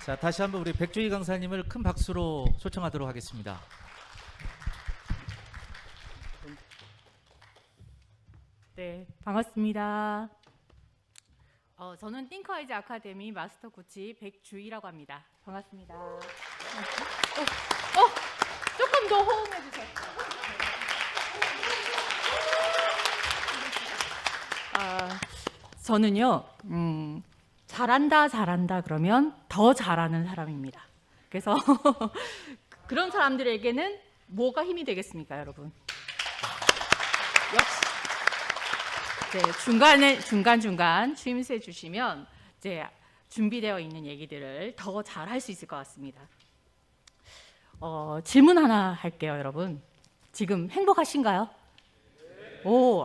자, 다시 한번 우리 백주희 강사님을 큰 박수로 초청하도록 하겠습니다. 네, 반갑습니다. 저는 띵커아이즈 아카데미 마스터 코치 백주희라고 합니다. 반갑습니다. 조금 더 호응해 주세요. 저는요, 잘한다 그러면 더 잘하는 사람입니다. 그래서 그런 사람들에게는 뭐가 힘이 되겠습니까, 여러분? 역시. 네, 중간중간 추임새 주시면 이제 준비되어 있는 얘기들을 더 잘할 수 있을 것 같습니다. 질문 하나 할게요, 여러분. 지금 행복하신가요?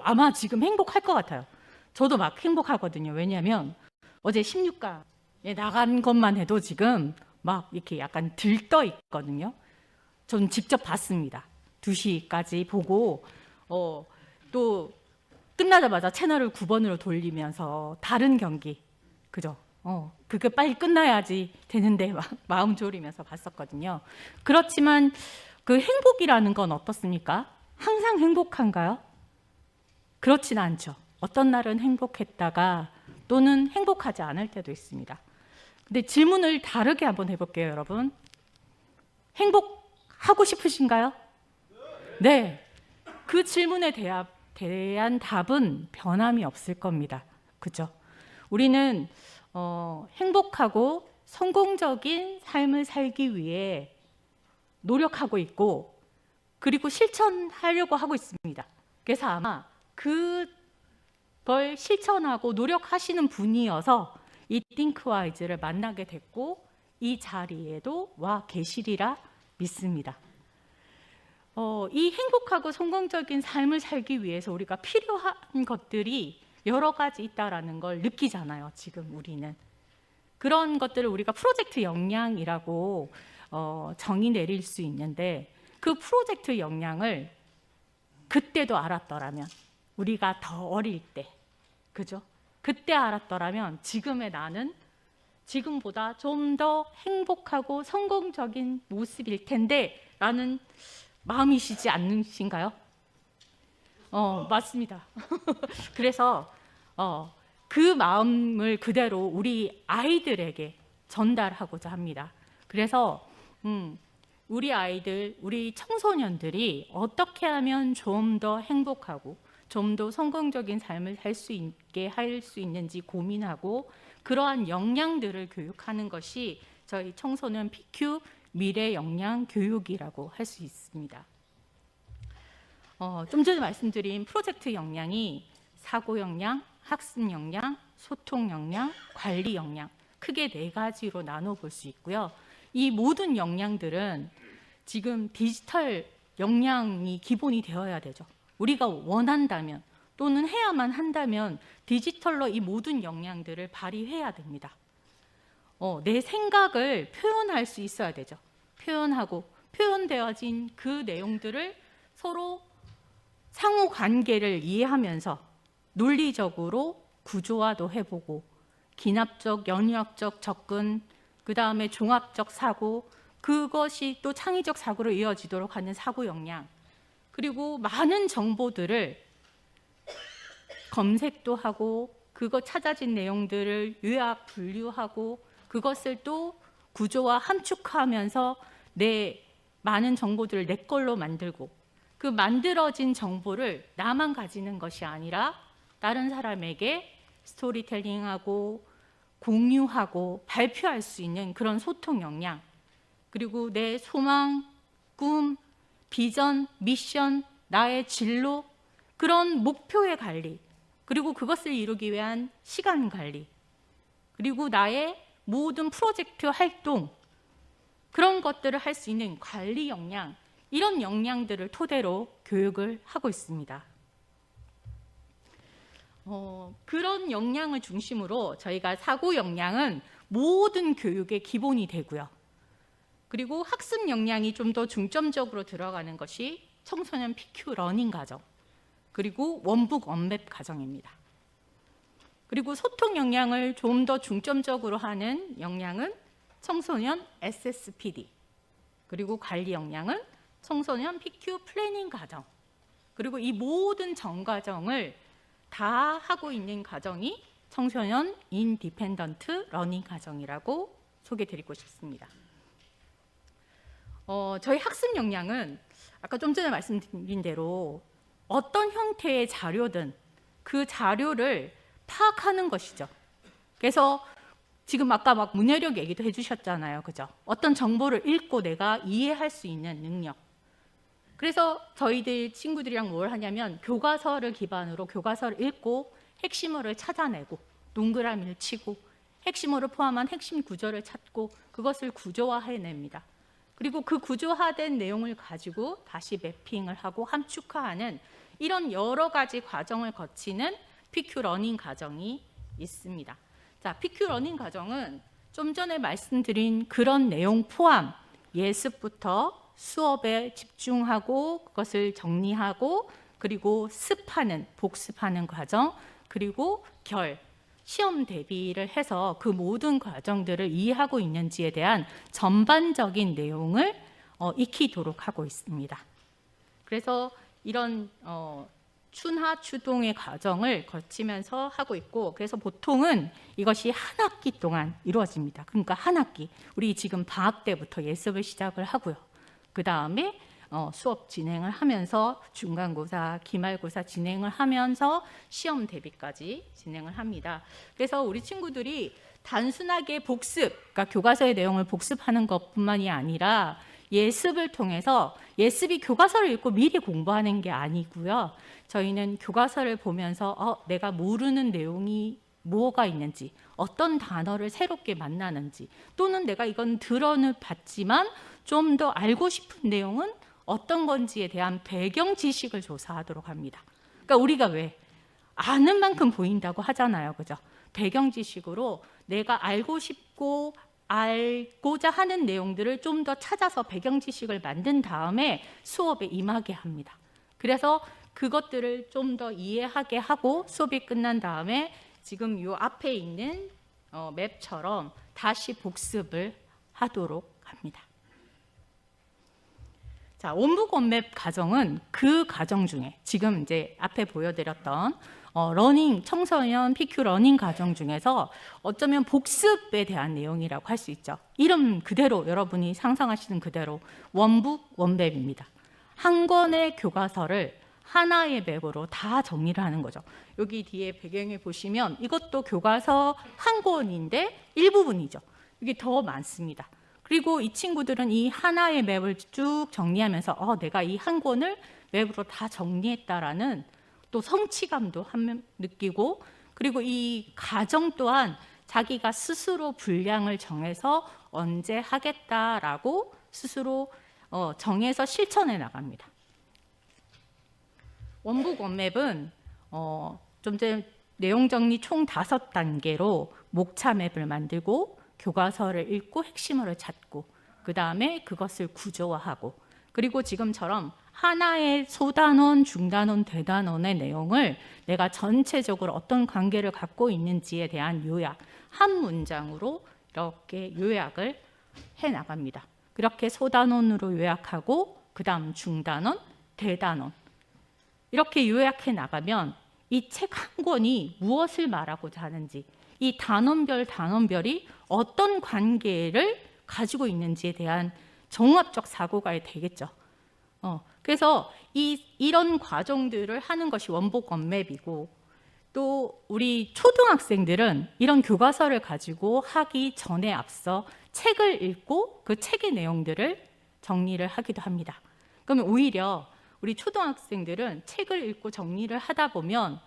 아마 지금 행복할 것 같아요. 저도 막 행복하거든요. 왜냐하면 어제 16강에 나간 것만 해도 지금 막 이렇게 약간 들떠 있거든요. 전 직접 봤습니다. 2시까지 보고 또 끝나자마자 채널을 9번으로 돌리면서 다른 경기, 그죠? 그게 빨리 끝나야지 되는데 막 마음 졸이면서 봤었거든요. 그렇지만 그 행복이라는 건 어떻습니까? 항상 행복한가요? 그렇진 않죠. 어떤 날은 행복했다가 또는 행복하지 않을 때도 있습니다. 근데 질문을 다르게 한번 해볼게요, 여러분. 행복하고 싶으신가요? 네. 그 질문에 대한 답은 변함이 없을 겁니다. 그죠? 우리는 행복하고 성공적인 삶을 살기 위해 노력하고 있고 그리고 실천하려고 하고 있습니다. 그래서 아마 그걸 실천하고 노력하시는 분이어서 이 띵크와이즈를 만나게 됐고 이 자리에도 와 계시리라 믿습니다. 이 행복하고 성공적인 삶을 살기 위해서 우리가 필요한 것들이 여러 가지 있다라는 걸 느끼잖아요. 지금 우리는 그런 것들을 우리가 프로젝트 역량이라고 정의 내릴 수 있는데 그 프로젝트 역량을 그때도 알았더라면 우리가 더 어릴 때, 그죠? 그때 알았더라면 지금의 나는 지금보다 좀 더 행복하고 성공적인 모습일 텐데 라는 마음이시지 않으신가요? 맞습니다. 그래서 그 마음을 그대로 우리 아이들에게 전달하고자 합니다. 그래서 우리 아이들, 우리 청소년들이 어떻게 하면 좀 더 행복하고 좀 더 성공적인 삶을 살 수 있게 할 수 있는지 고민하고 그러한 역량들을 교육하는 것이 저희 청소년 PQ 미래 역량 교육이라고 할 수 있습니다. 좀 전에 말씀드린 프로젝트 역량이 사고 역량, 학습 역량, 소통 역량, 관리 역량 크게 4가지로 나눠볼 수 있고요. 이 모든 역량들은 지금 디지털 역량이 기본이 되어야 되죠. 우리가 원한다면 또는 해야만 한다면 디지털로 이 모든 역량들을 발휘해야 됩니다. 내 생각을 표현할 수 있어야 되죠. 표현하고 표현되어진 그 내용들을 서로 상호 관계를 이해하면서 논리적으로 구조화도 해보고 기납적, 연유학적 접근, 그 다음에 종합적 사고, 그것이 또 창의적 사고로 이어지도록 하는 사고 역량, 그리고 많은 정보들을 검색도 하고 그것 찾아진 내용들을 요약, 분류하고 그것을 또 구조화, 함축하면서 내 많은 정보들을 내 걸로 만들고 그 만들어진 정보를 나만 가지는 것이 아니라 다른 사람에게 스토리텔링하고 공유하고 발표할 수 있는 그런 소통 역량, 그리고 내 소망, 꿈, 비전, 미션, 나의 진로, 그런 목표의 관리, 그리고 그것을 이루기 위한 시간 관리, 그리고 나의 모든 프로젝트 활동, 그런 것들을 할 수 있는 관리 역량, 이런 역량들을 토대로 교육을 하고 있습니다. 그런 역량을 중심으로 저희가 사고 역량은 모든 교육의 기본이 되고요. 그리고 학습 역량이 좀 더 중점적으로 들어가는 것이 청소년 PQ 러닝 과정, 그리고 원북 원맵 과정입니다. 그리고 소통 역량을 좀 더 중점적으로 하는 역량은 청소년 SSPD, 그리고 관리 역량은 청소년 PQ 플래닝 과정, 그리고 이 모든 전 과정을 다 하고 있는 과정이 청소년 인디펜던트 러닝 과정이라고 소개드리고 싶습니다. 저희 학습 역량은 아까 좀 전에 말씀드린 대로 어떤 형태의 자료든 그 자료를 파악하는 것이죠. 그래서 지금 아까 막 문해력 얘기도 해주셨잖아요, 그죠? 어떤 정보를 읽고 내가 이해할 수 있는 능력. 그래서 저희들 친구들이랑 뭘 하냐면 교과서를 기반으로 교과서를 읽고 핵심어를 찾아내고 동그라미를 치고 핵심어를 포함한 핵심 구조를 찾고 그것을 구조화해냅니다. 그리고 그 구조화된 내용을 가지고 다시 매핑을 하고 함축화하는 이런 여러 가지 과정을 거치는 PQ 러닝 과정이 있습니다. 자, PQ 러닝 과정은 좀 전에 말씀드린 그런 내용 포함 예습부터 수업에 집중하고 그것을 정리하고 그리고 습하는 복습하는 과정 그리고 시험 대비를 해서 그 모든 과정들을 이해하고 있는지에 대한 전반적인 내용을 익히도록 하고 있습니다. 그래서 이런 춘하 추동의 과정을 거치면서 하고 있고 그래서 보통은 이것이 한 학기 동안 이루어집니다. 그러니까 한 학기 우리 지금 방학 때부터 예습을 시작을 하고요. 그 다음에 수업 진행을 하면서 중간고사, 기말고사 진행을 하면서 시험 대비까지 진행을 합니다. 그래서 우리 친구들이 단순하게 복습, 그러니까 교과서의 내용을 복습하는 것뿐만이 아니라 예습을 통해서 예습이 교과서를 읽고 미리 공부하는 게 아니고요. 저희는 교과서를 보면서 내가 모르는 내용이 뭐가 있는지, 어떤 단어를 새롭게 만나는지, 또는 내가 이건 들어는 봤지만 좀 더 알고 싶은 내용은 어떤 건지에 대한 배경 지식을 조사하도록 합니다. 그러니까 우리가 왜 아는 만큼 보인다고 하잖아요, 그죠? 배경 지식으로 내가 알고 싶고 알고자 하는 내용들을 좀 더 찾아서 배경 지식을 만든 다음에 수업에 임하게 합니다. 그래서 그것들을 좀 더 이해하게 하고 수업이 끝난 다음에 지금 이 앞에 있는 맵처럼 다시 복습을 하도록 합니다. 자, 원북 원맵 과정은 그 과정 중에 지금 이제 앞에 보여드렸던 러닝 청소년 PQ 러닝 과정 중에서 어쩌면 복습에 대한 내용이라고 할 수 있죠. 이름 그대로 여러분이 상상하시는 그대로 원북 원맵입니다. 한 권의 교과서를 하나의 맵으로 다 정리를 하는 거죠. 여기 뒤에 배경에 보시면 이것도 교과서 한 권인데 일부분이죠. 이게 더 많습니다. 그리고 이 친구들은 이 하나의 맵을 쭉 정리하면서 내가 이 한 권을 맵으로 다 정리했다라는 또 성취감도 느끼고 그리고 이 과정 또한 자기가 스스로 분량을 정해서 언제 하겠다라고 스스로 정해서 실천해 나갑니다. 원북 원맵은 좀 전에 내용 정리 총 5단계로 목차 맵을 만들고 교과서를 읽고 핵심어를 찾고 그 다음에 그것을 구조화하고 그리고 지금처럼 하나의 소단원, 중단원, 대단원의 내용을 내가 전체적으로 어떤 관계를 갖고 있는지에 대한 요약 한 문장으로 이렇게 요약을 해나갑니다. 그렇게 소단원으로 요약하고 그 다음 중단원, 대단원 이렇게 요약해 나가면 이 책 한 권이 무엇을 말하고자 하는지 이 단원별이 어떤 관계를 가지고 있는지에 대한 종합적 사고가 되겠죠. 그래서 이런 과정들을 하는 것이 원북 원맵이고 또 우리 초등학생들은 이런 교과서를 가지고 하기 전에 앞서 책을 읽고 그 책의 내용들을 정리를 하기도 합니다. 그러면 오히려 우리 초등학생들은 책을 읽고 정리를 하다 보면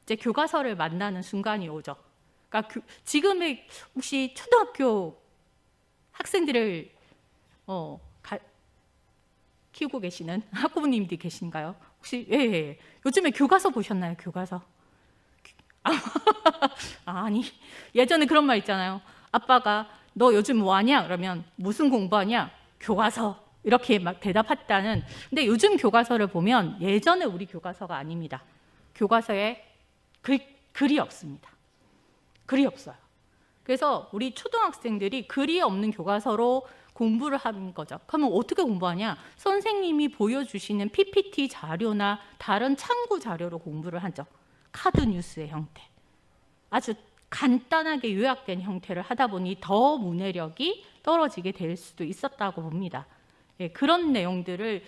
이제 교과서를 만나는 순간이 오죠. 그러니까 지금의 혹시 초등학교 학생들을 키우고 계시는 학부모님들이 계신가요? 혹시 예. 요즘에 교과서 보셨나요? 교과서? 아니 예전에 그런 말 있잖아요. 아빠가 너 요즘 뭐 하냐? 그러면 무슨 공부하냐? 교과서 이렇게 막 대답했다는. 근데 요즘 교과서를 보면 예전에 우리 교과서가 아닙니다. 교과서에 글이 없습니다. 글이 없어요. 그래서 우리 초등학생들이 글이 없는 교과서로 공부를 하는 거죠. 그러면 어떻게 공부하냐? 선생님이 보여주시는 PPT 자료나 다른 참고 자료로 공부를 하죠. 카드 뉴스의 형태. 아주 간단하게 요약된 형태를 하다 보니 더 문해력이 떨어지게 될 수도 있었다고 봅니다. 예, 그런 내용들을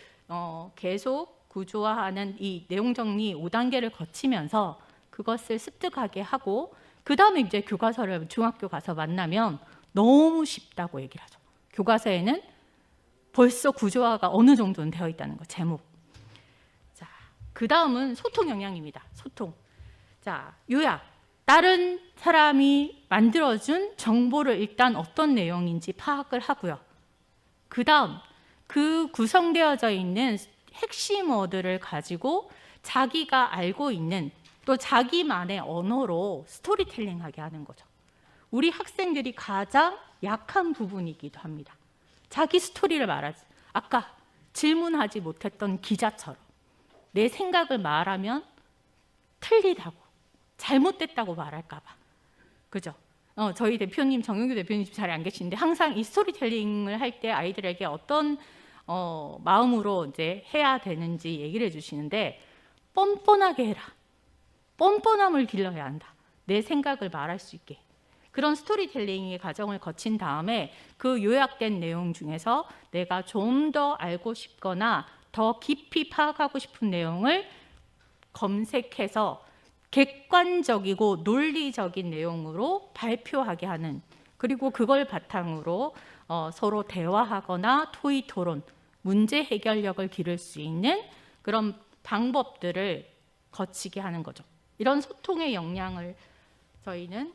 계속 구조화하는 이 내용 정리 5단계를 거치면서 그것을 습득하게 하고 그 다음에 이제 교과서를 중학교 가서 만나면 너무 쉽다고 얘기를 하죠. 교과서에는 벌써 구조화가 어느 정도는 되어 있다는 거, 제목. 자, 그 다음은 소통 역량입니다. 소통. 자, 요약. 다른 사람이 만들어준 정보를 일단 어떤 내용인지 파악을 하고요. 그 다음, 그 구성되어져 있는 핵심 워드를 가지고 자기가 알고 있는 또 자기만의 언어로 스토리텔링하게 하는 거죠. 우리 학생들이 가장 약한 부분이기도 합니다. 자기 스토리를 말하지. 아까 질문하지 못했던 기자처럼 내 생각을 말하면 틀리다고, 잘못됐다고 말할까 봐. 그죠? 저희 대표님, 정영규 대표님 잘 안 계시는데 항상 이 스토리텔링을 할 때 아이들에게 어떤 마음으로 이제 해야 되는지 얘기를 해주시는데 뻔뻔하게 해라. 뻔뻔함을 길러야 한다. 내 생각을 말할 수 있게. 그런 스토리텔링의 과정을 거친 다음에 그 요약된 내용 중에서 내가 좀 더 알고 싶거나 더 깊이 파악하고 싶은 내용을 검색해서 객관적이고 논리적인 내용으로 발표하게 하는, 그리고 그걸 바탕으로 서로 대화하거나 토의 토론, 문제 해결력을 기를 수 있는 그런 방법들을 거치게 하는 거죠. 이런 소통의 역량을 저희는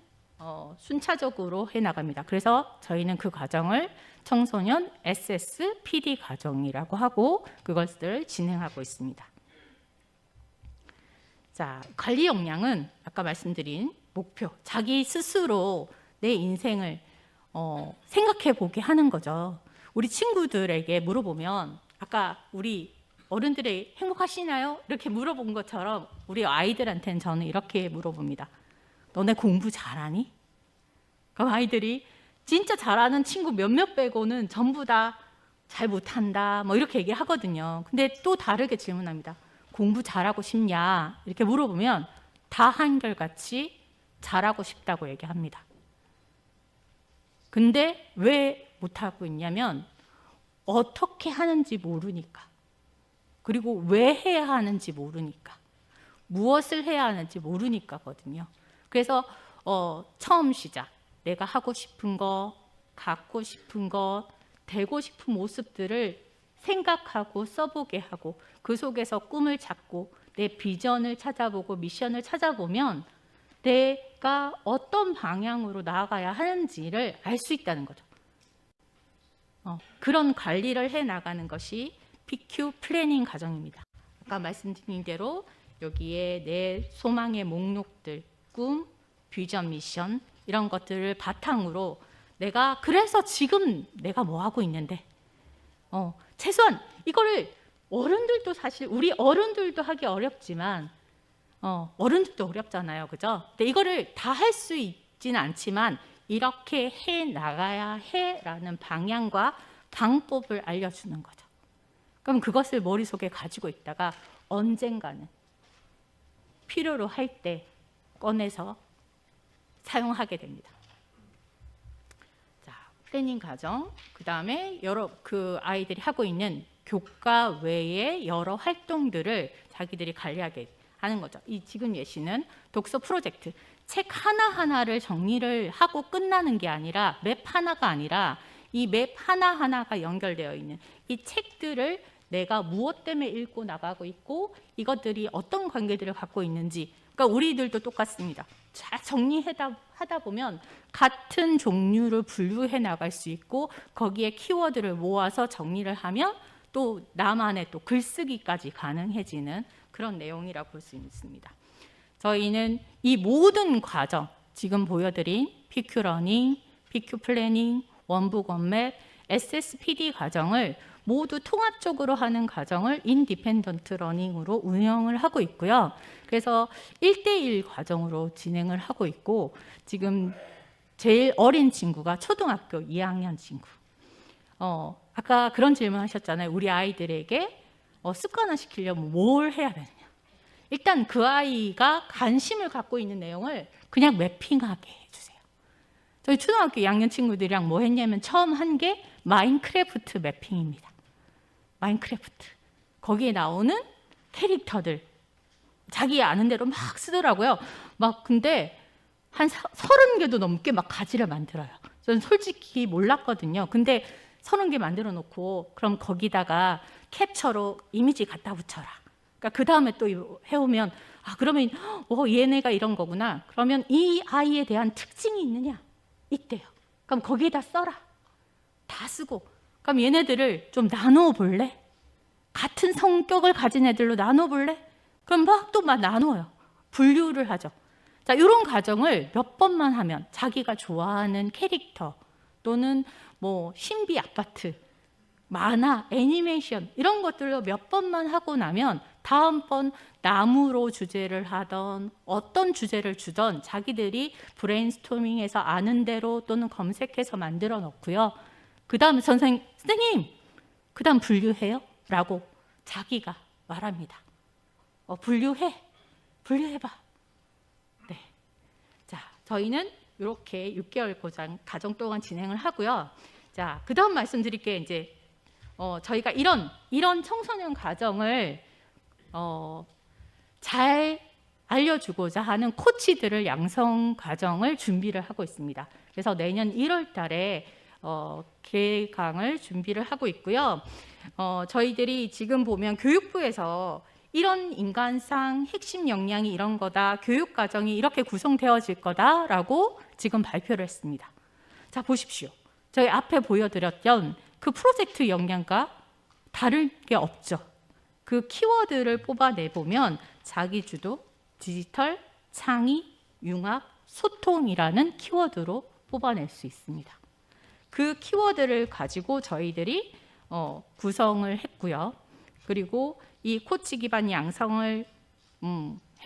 순차적으로 해나갑니다. 그래서 저희는 그 과정을 청소년 SSPD 과정이라고 하고 그것을 진행하고 있습니다. 자, 관리 역량은 아까 말씀드린 목표, 자기 스스로 내 인생을 생각해 보게 하는 거죠. 우리 친구들에게 물어보면 아까 우리 어른들이 행복하시나요? 이렇게 물어본 것처럼 우리 아이들한테는 저는 이렇게 물어봅니다. 너네 공부 잘하니? 그럼 아이들이 진짜 잘하는 친구 몇몇 빼고는 전부 다 잘 못한다 뭐 이렇게 얘기를 하거든요. 근데 또 다르게 질문합니다. 공부 잘하고 싶냐? 이렇게 물어보면 다 한결같이 잘하고 싶다고 얘기합니다. 근데 왜 못하고 있냐면 어떻게 하는지 모르니까, 그리고 왜 해야 하는지 모르니까, 무엇을 해야 하는지 모르니까거든요. 그래서 처음 시작, 내가 하고 싶은 거, 갖고 싶은 거, 되고 싶은 모습들을 생각하고 써보게 하고 그 속에서 꿈을 찾고 내 비전을 찾아보고 미션을 찾아보면 내가 어떤 방향으로 나아가야 하는지를 알 수 있다는 거죠. 그런 관리를 해나가는 것이 PQ 플래닝 과정입니다. 아까 말씀드린 대로 여기에 내 소망의 목록들, 꿈, 비전, 미션 이런 것들을 바탕으로 내가 그래서 지금 내가 뭐 하고 있는데 최소한 이거를 어른들도 사실 우리 어른들도 하기 어렵지만 어른들도 어렵잖아요. 그죠? 근데 이거를 다 할 수 있지는 않지만 이렇게 해 나가야 해라는 방향과 방법을 알려주는 거죠. 그럼 그것을 머릿속에 가지고 있다가 언젠가는 필요로 할 때 꺼내서 사용하게 됩니다. 자, 플래닝 과정, 그 다음에 여러 그 아이들이 하고 있는 교과 외의 여러 활동들을 자기들이 관리하게 하는 거죠. 이 지금 예시는 독서 프로젝트. 책 하나하나를 정리를 하고 끝나는 게 아니라 맵 하나가 아니라 이 맵 하나하나가 연결되어 있는 이 책들을 내가 무엇 때문에 읽고 나가고 있고 이것들이 어떤 관계들을 갖고 있는지, 그러니까 우리들도 똑같습니다. 잘 정리하다 보면 같은 종류를 분류해 나갈 수 있고 거기에 키워드를 모아서 정리를 하면 또 나만의 또 글쓰기까지 가능해지는 그런 내용이라고 볼 수 있습니다. 저희는 이 모든 과정, 지금 보여드린 PQ 러닝, PQ 플래닝, 원북 원맵, SSPD 과정을 모두 통합적으로 하는 과정을 인디펜던트 러닝으로 운영을 하고 있고요. 그래서 1대1 과정으로 진행을 하고 있고 지금 제일 어린 친구가 초등학교 2학년 친구. 아까 그런 질문 하셨잖아요. 우리 아이들에게 습관화 시키려면 뭘 해야 되느냐. 일단 그 아이가 관심을 갖고 있는 내용을 그냥 매핑하게 해주세요. 저희 초등학교 2학년 친구들이랑 뭐 했냐면 처음 한 게 마인크래프트 매핑입니다. 마인크래프트. 거기에 나오는 캐릭터들 자기 아는 대로 막 쓰더라고요. 근데 한 30개도 넘게 막 가지를 만들어요. 저는 솔직히 몰랐거든요. 근데 30개 만들어 놓고 그럼 거기다가 캡처로 이미지 갖다 붙여라. 그러니까 그 다음에 또 해오면 그러면 얘네가 이런 거구나. 그러면 이 아이에 대한 특징이 있느냐? 있대요. 그럼 거기에다 써라. 다 쓰고. 그럼 얘네들을 좀 나누어 볼래? 같은 성격을 가진 애들로 나눠 볼래? 그럼 막 나눠요. 분류를 하죠. 자, 이런 과정을 몇 번만 하면 자기가 좋아하는 캐릭터 또는 뭐 신비 아파트, 만화, 애니메이션 이런 것들로 몇 번만 하고 나면 다음번 나무로 주제를 하던 어떤 주제를 주던 자기들이 브레인스토밍해서 아는 대로 또는 검색해서 만들어 놓고요. 그 다음에 선생님, 그 다음 분류해요? 라고 자기가 말합니다. 분류해봐. 네. 자, 저희는 이렇게 6개월 과정 동안 진행을 하고요. 자, 그 다음 말씀드릴게 이제 저희가 이런 청소년 과정을 잘 알려주고자 하는 코치들을 양성 과정을 준비를 하고 있습니다. 그래서 내년 1월 달에 개강을 준비를 하고 있고요. 저희들이 지금 보면 교육부에서 이런 인간상 핵심 역량이 이런 거다, 교육 과정이 이렇게 구성되어질 거다라고 지금 발표를 했습니다. 자, 보십시오. 저희 앞에 보여드렸던 그 프로젝트 역량과 다를 게 없죠. 그 키워드를 뽑아내 보면 자기주도, 디지털, 창의, 융합, 소통이라는 키워드로 뽑아낼 수 있습니다. 그 키워드를 가지고 저희들이 구성을 했고요. 그리고 이 코치 기반 양성을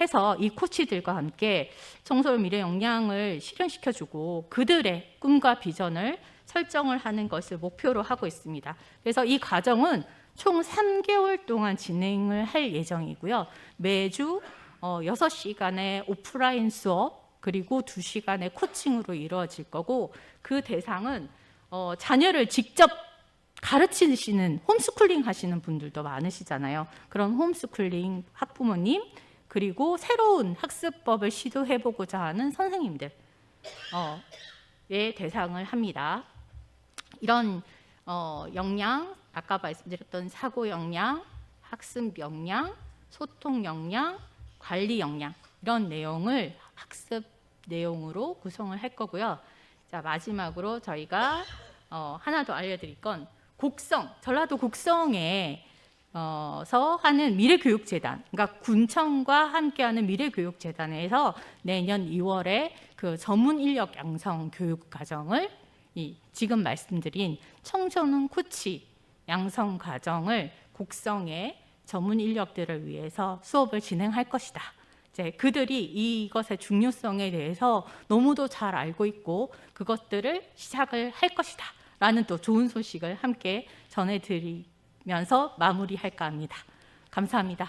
해서 이 코치들과 함께 청소년 미래 역량을 실현시켜주고 그들의 꿈과 비전을 설정을 하는 것을 목표로 하고 있습니다. 그래서 이 과정은 총 3개월 동안 진행을 할 예정이고요. 매주 6시간의 오프라인 수업 그리고 2시간의 코칭으로 이루어질 거고 그 대상은 자녀를 직접 가르치시는 홈스쿨링 하시는 분들도 많으시잖아요. 그런 홈스쿨링 학부모님 그리고 새로운 학습법을 시도해보고자 하는 선생님들의 대상을 합니다. 이런 역량, 아까 말씀드렸던 사고 역량, 학습 역량, 소통 역량, 관리 역량 이런 내용을 학습 내용으로 구성을 할 거고요. 자, 마지막으로 저희가 하나 더 알려드릴 건 전라도 곡성에 서 하는 미래교육재단, 그러니까 군청과 함께하는 미래교육재단에서 내년 2월에 그 전문 인력 양성 교육 과정을 지금 말씀드린 청소년 코치 양성 과정을 곡성의 전문 인력들을 위해서 수업을 진행할 것이다. 이제 그들이 이것의 중요성에 대해서 너무도 잘 알고 있고 그것들을 시작을 할 것이다. 라는 또 좋은 소식을 함께 전해드리면서 마무리할까 합니다. 감사합니다.